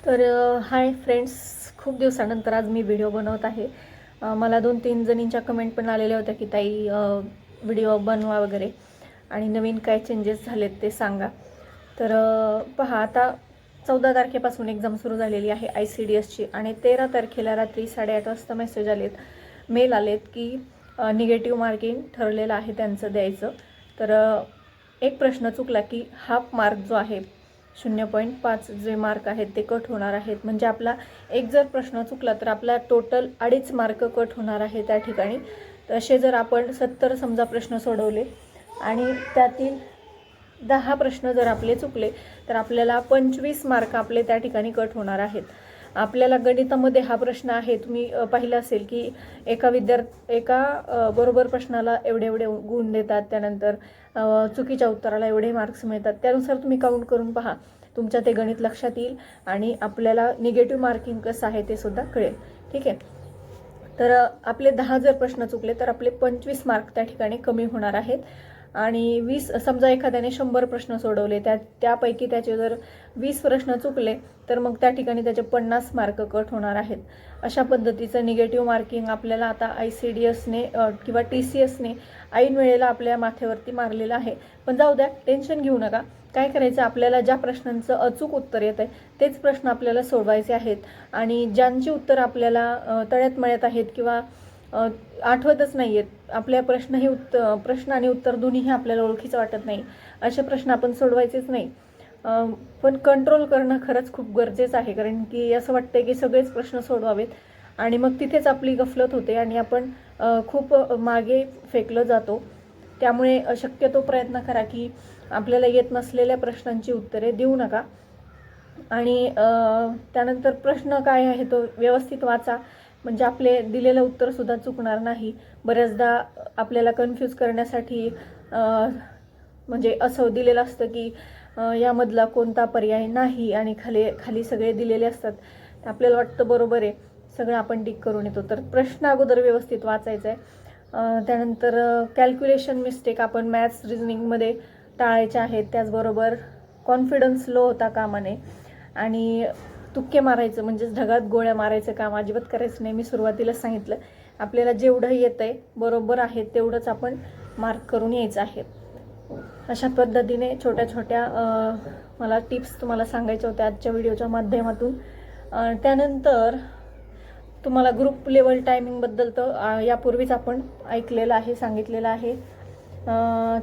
तर hi friends, खूप दिवसानंतर आज मी व्हिडिओ बनवत आहे. मला 2-3 जणींच्या कमेंट पण आलेल्या होत्या की ताई व्हिडिओ बनवा वगैरे आणि नवीन काय चेंजेस झालेत ते सांगा. तर पहा, आता 14 तारखेपासून एक्झाम सुरू झालेली आहे ICDSची आणि 13 तारखेला रात्री 8:30 वाजता मेसेज आलेत, मेल आलेत की निगेटिव्ह मार्किंग ठरलेलं आहे त्यांचं द्यायचं. तर एक प्रश्न चुकला की हाफ मार्क जो आहे 0.5 जे मार्क आहेत ते कट होणार आहेत. म्हणजे आपला एक जर प्रश्न चुकला तर आपला टोटल 2.5 मार्क कट होणार आहे त्या ठिकाणी. तसे जर आपण 70 समजा प्रश्न सोडवले आणि त्यातील 10 प्रश्न जर आपले चुकले तर आपल्याला 25 मार्क आपले त्या ठिकाणी कट होणार आहेत. आपल्याला गणितामध्ये हा प्रश्न आहे, तुम्ही पाहिलं असेल की एका बरोबर प्रश्नाला एवढे एवढे गुण देतात, त्यानंतर चुकीच्या उत्तराला एवढे मार्क्स मिळतात. त्यानुसार तुम्ही काउंट करून पहा, तुमच्या ते गणित लक्षात येईल आणि आपल्याला निगेटिव्ह मार्किंग कसं आहे ते सुद्धा कळेल. ठीक आहे. तर आपले 10 जर प्रश्न चुकले तर आपले 25 मार्क त्या ठिकाणी कमी होणार आहेत. आणि 20 समजा एखाद्याने 100 प्रश्न सोडवले, त्यापैकी त्याचे जर 20 प्रश्न चुकले तर मग त्या ठिकाणी त्याचे 50 मार्क कट होणार आहेत. अशा पद्धतीचं निगेटिव्ह मार्किंग आपल्याला आता ICDSने किंवा TCSने ऐन वेळेला आपल्या माथ्यावरती मारलेलं आहे. पण जाऊ द्या, टेन्शन घेऊ नका. काय करायचं, आपल्याला ज्या प्रश्नांचं अचूक उत्तर येत आहे तेच प्रश्न आपल्याला सोडवायचे आहेत. आणि ज्यांची उत्तर आपल्याला तळ्यात मळ्यात आहेत किंवा आठवतच नाही आहेत, आपल्या प्रश्न आणि उत्तर दोन्हीही आपल्याला ओळखीचं वाटत नाही, असे प्रश्न आपण सोडवायचेच नाही. पण कंट्रोल करणं खरंच खूप गरजेचं आहे, कारण की असं वाटतं की सगळेच प्रश्न सोडवावेत आणि मग तिथेच आपली गफलत होते आणि आपण खूप मागे फेकलं जातो. त्यामुळे शक्यतो प्रयत्न करा की आपल्याला येत नसलेल्या प्रश्नांची उत्तरे देऊ नका. आणि त्यानंतर प्रश्न काय आहे तो व्यवस्थित वाचा, म्हणजे आपले दिलेलं उत्तरसुद्धा चुकणार नाही. बऱ्याचदा आपल्याला कन्फ्यूज करण्यासाठी म्हणजे असं दिलेलं असतं की यामधला कोणता पर्याय नाही आणि खाली सगळे दिलेले असतात. आपल्याला वाटतं बरोबर आहे, सगळं आपण टिक करून येतो. तर प्रश्न अगोदर व्यवस्थित वाचायचा आहे. त्यानंतर कॅल्क्युलेशन मिस्टेक आपण मॅथ्स रिझनिंगमध्ये टाळायच्या आहेत. त्याचबरोबर कॉन्फिडन्स लो होता कामा नये आणि तुक्के मारायचं म्हणजेच ढगात गोळ्या मारायचं काम अजिबात करायचं नाही. मी सुरुवातीलाच सांगितलं, आपल्याला जेवढं येतं आहे बरोबर आहे तेवढंच आपण मार्क करून यायचं आहे. अशा पद्धतीने छोट्या छोट्या मला टिप्स तुम्हाला सांगायच्या होत्या आजच्या व्हिडिओच्या माध्यमातून. त्यानंतर तुम्हाला ग्रुप लेवल टायमिंगबद्दल तर यापूर्वीच आपण ऐकलेलं आहे, सांगितलेलं आहे.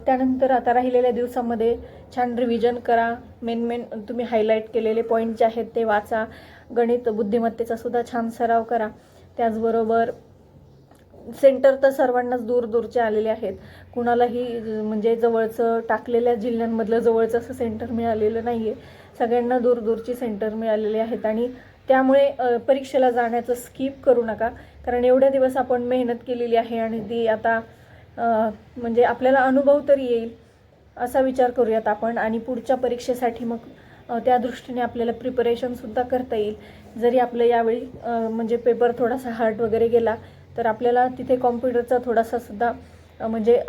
त्यानंतर आता राहिलेल्या दिवसामध्ये छान रिव्हिजन करा. मेन तुम्ही हायलाईट केलेले पॉईंट जे आहेत ते वाचा. गणित बुद्धिमत्तेचा सुद्धा छान सराव करा. त्याचबरोबर सेंटर तर सर्वांनाच दूरचे आलेले आहेत, कुणालाही म्हणजे जवळचं टाकलेल्या जिल्ह्यांमधलं जवळचं असं सेंटर मिळालेलं नाही आहे. सगळ्यांना दूरची सेंटर मिळालेले आहेत आणि त्यामुळे परीक्षेला जाण्याचं स्किप करू नका, कारण एवढ्या दिवस आपण मेहनत केलेली आहे आणि ती आता म्हणजे आपल्याला अनुभव तरी येईल असा विचार करूयात आपण. आणि पुढच्या परीक्षेसाठी मग त्या दृष्टीने आपल्याला प्रिपरेशनसुद्धा करता येईल. जरी आपलं यावेळी म्हणजे पेपर थोडासा हार्ड वगैरे गेला तर आपल्याला तिथे कॉम्प्युटरचा थोडासा सुद्धा म्हणजे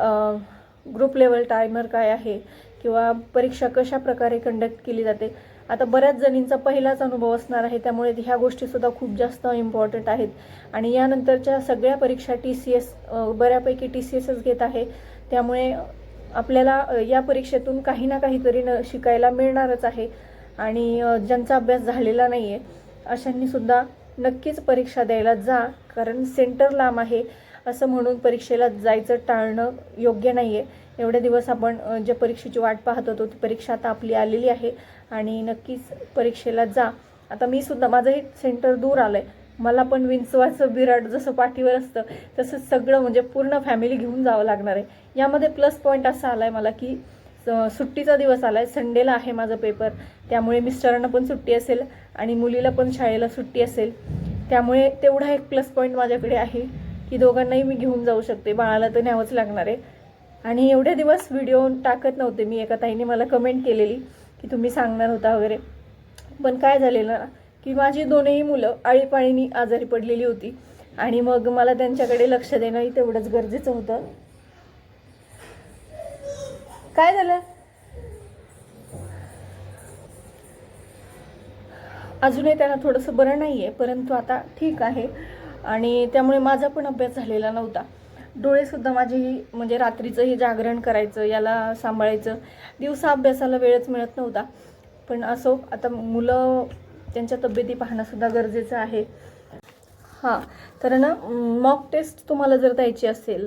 ग्रुप लेवल टायमर काय आहे किंवा परीक्षा कशा प्रकारे कंडक्ट केली जाते, आता बऱ्याच जणींचा पहिलाच अनुभव असणार आहे. त्यामुळे ह्या गोष्टीसुद्धा खूप जास्त इम्पॉर्टंट आहेत. आणि यानंतरच्या सगळ्या परीक्षा TCS बऱ्यापैकी TCSच घेत आहे. त्यामुळे आपल्याला या परीक्षेतून काही ना काहीतरी शिकायला मिळणारच आहे. आणि ज्यांचा अभ्यास झालेला नाही आहे अशांनीसुद्धा नक्कीच परीक्षा द्यायला जा, कारण सेंटर लांब आहे असं म्हणून परीक्षेला जायचं टाळणं योग्य नाही आहे. एवढे दिवस आपण ज्या परीक्षेची वाट पाहत होतो ती परीक्षा आता आपली आलेली आहे आणि नक्कीच परीक्षेला जा. आता मी सुद्धा, माझंही सेंटर दूर आलं आहे, मला पण विंचवाचं बिराड जसं पाठीवर असतं तसं सगळं म्हणजे पूर्ण फॅमिली घेऊन जावं लागणार आहे. यामध्ये प्लस पॉईंट असा आला आहे मला की सुट्टीचा दिवस आला आहे, संडेला आहे माझं पेपर, त्यामुळे मिस्टरांना पण सुट्टी असेल आणि मुलीला पण शाळेला सुट्टी असेल. त्यामुळे तेवढा एक प्लस पॉईंट माझ्याकडे आहे की दोघांनाही मी घेऊन जाऊ शकते. बाळाला तर न्यावंच लागणार आहे. आणि एवढे दिवस व्हिडिओ टाकत नव्हते मी. एका ताईने मला कमेंट केलेली की तुम्ही सांगणार होता वगैरे, पण काय झालेलं ना की माझी दोनही मुलं आळीपाळीनी आजारी पडलेली होती आणि मग मला त्यांच्याकडे लक्ष देणंही तेवढंच गरजेचं होतं. काय झालं, अजूनही त्यांना थोडंसं बरं नाही आहे, परंतु आता ठीक आहे. आणि त्यामुळे माझा पण अभ्यास झालेला नव्हता. डोळेसुद्धा माझेही म्हणजे रात्रीचंही जागरण करायचं, याला सांभाळायचं, दिवसा अभ्यासाला वेळच मिळत नव्हता. पण असो, आता मुलं त्यांच्या तब्येती पाहणंसुद्धा गरजेचं आहे. हां, तर ना मॉक टेस्ट तुम्हाला जर द्यायची असेल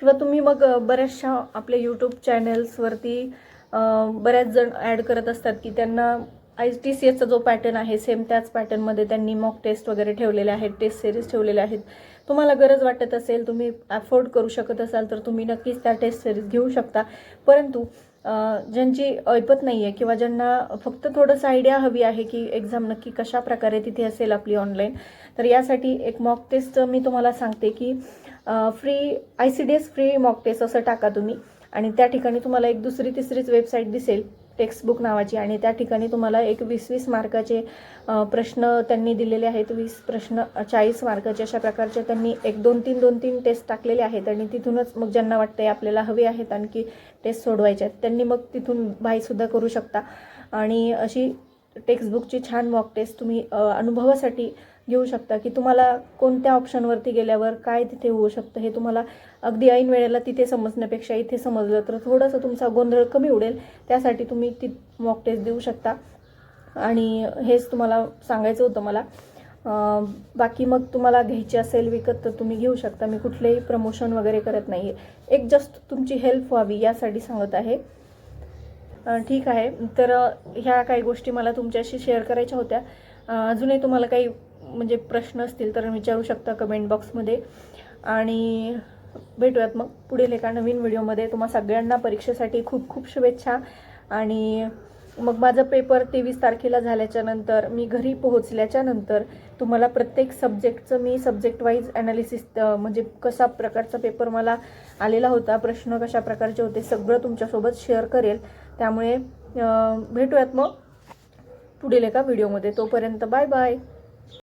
किंवा तुम्ही मग बऱ्याचशा आपल्या यूट्यूब चॅनल्सवरती बऱ्याच जण ॲड करत असतात की त्यांना ITCSचा जो पॅटर्न आहे सेम त्याच पॅटर्नमध्ये त्यांनी मॉक टेस्ट वगैरे ठेवलेले आहेत, टेस्ट सिरीज ठेवलेले आहेत. तुम्हाला गरज वाटत असेल, तुम्ही अफोर्ड करू शकत असाल तर तुम्ही नक्कीच त्या टेस्ट सिरीज घेऊ शकता. परंतु ज्यांची ऐपत नाही आहे किंवा ज्यांना फक्त थोडंसं आयडिया हवी आहे की एक्झाम नक्की कशा प्रकारे तिथे असेल आपली ऑनलाईन, तर यासाठी एक मॉक टेस्ट मी तुम्हाला सांगते की free ICDS free mock test असं टाका तुम्ही आणि त्या ठिकाणी तुम्हाला एक दुसरी तिसरीच वेबसाईट दिसेल टेक्स्टबुक नावाची आणि त्या ठिकाणी तुम्हाला एक 20-20 मार्काचे प्रश्न त्यांनी दिलेले आहेत. 20 प्रश्न 40 मार्काचे अशा प्रकारचे त्यांनी 1-2-3 टेस्ट टाकलेले आहेत आणि तिथूनच मग ज्यांना वाटतंय आपल्याला हवे आहेत आणखी टेस्ट सोडवायचे आहेत त्यांनी मग तिथून बायसुद्धा करू शकता. आणि अशी टेक्स्टबुकची छान मॉक टेस्ट तुम्ही अनुभवासाठी घेऊ शकता की तुम्हाला कोणत्या ऑप्शनवरती गेल्यावर काय तिथे होऊ शकतं हे तुम्हाला अगदी ऐन वेळेला तिथे समजण्यापेक्षा इथे समजलं तर थोडंसं तुमचा गोंधळ कमी उडेल. त्यासाठी तुम्ही ती मॉक टेस्ट देऊ शकता आणि हेच तुम्हाला सांगायचं होतं मला. बाकी मग तुम्हाला घ्यायची असेल विकत तर तुम्ही घेऊ शकता. मी कुठलेही प्रमोशन वगैरे करत नाही आहे, एक जस्ट तुमची हेल्प व्हावी यासाठी सांगत आहे. ठीक आहे, तर ह्या काही गोष्टी मला तुमच्याशी शेअर करायच्या होत्या. अजूनही तुम्हाला काही म्हणजे प्रश्न असतील तर विचारू शकता कमेंट बॉक्समध्ये आणि भेटूयात मग पुढील एका नवीन व्हिडिओमध्ये. तुम्हा सगळ्यांना परीक्षेसाठी खूप खूप शुभेच्छा. आणि मग माझा पेपर 23 तारखेला झाल्याच्या नंतर मी घरी पोहोचल्याच्या नंतर तुम्हाला प्रत्येक सब्जेक्टचं मी सब्जेक्ट वाईज ॲनालिसिस म्हणजे कसा प्रकारचा पेपर मला आलेला होता, प्रश्न कशा प्रकारचे होते सगळं तुमच्यासोबत शेअर करेल. त्यामुळे भेटूयात मग पुढील एका व्हिडिओमध्ये. तोपर्यंत बाय बाय.